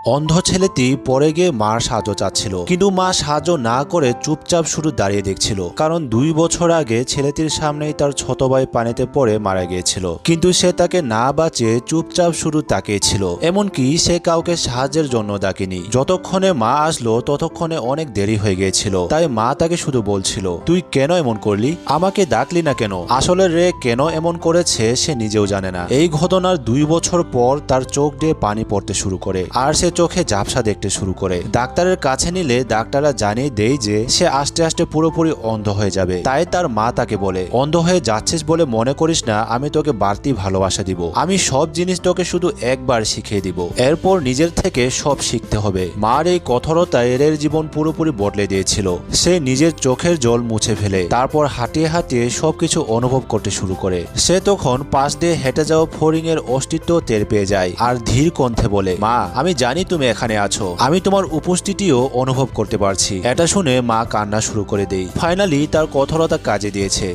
অন্ধ ছেলেটি পরে গিয়ে মার সাহায্য চাচ্ছিল, কিন্তু মা সাহায্য না করে চুপচাপ শুধু দাঁড়িয়ে দেখছিল। কারণ 2 বছর আগে ছেলেটির সামনেই তার ছোট ভাই পানিতে পড়ে মারা গিয়েছিল, কিন্তু সে তাকে না বাঁচিয়ে চুপচাপ শুধু তাকিয়েছিল। এমনকি সে কাউকে সাহায্যের জন্য ডাকেনি। যতক্ষণে মা আসলো ততক্ষণে অনেক দেরি হয়ে গিয়েছিল। তাই মা তাকে শুধু বলছিল, তুই কেন এমন করলি, আমাকে ডাকলি না কেন? আসলে রে কেন এমন করেছে সে নিজেও জানে না। এই ঘটনার 2 বছর পর তার চোখ দিয়ে পানি পড়তে শুরু করে, আর সে চোখে ঝাপসা দেখতে শুরু করে। ডাক্তারের কাছে নিলে ডাক্তাররা জানিয়ে দেয় যে সে আস্তে আস্তে পুরোপুরি অন্ধ হয়ে যাবে। তাই তার মা তাকে বলে, অন্ধ হয়ে যাচ্ছিস বলে মনে করিস না আমি তোকে বাড়তি ভালোবাসা দিব। আমি সব জিনিস তোকে শুধু একবার শিখিয়ে দিব, এরপর নিজের থেকে সব শিখতে হবে। মার এই কঠোরতায় এর জীবন পুরোপুরি বদলে দিয়েছিল। সে নিজের চোখের জল মুছে ফেলে, তারপর হাঁটিয়ে হাঁটিয়ে সবকিছু অনুভব করতে শুরু করে। সে তখন পাশ দিয়ে হেঁটে যাওয়া ফড়িং এর অস্তিত্ব টের পেয়ে যায়, আর ধীর কণ্ঠে বলে, মা আমি জানি তুমি এখানে আছো, আমি তোমার উপস্থিতিও অনুভব করতে পারছি। এটা শুনে মা কান্না শুরু করে দেয়। ফাইনালি তার কঠোরতা কাজে দিয়েছে।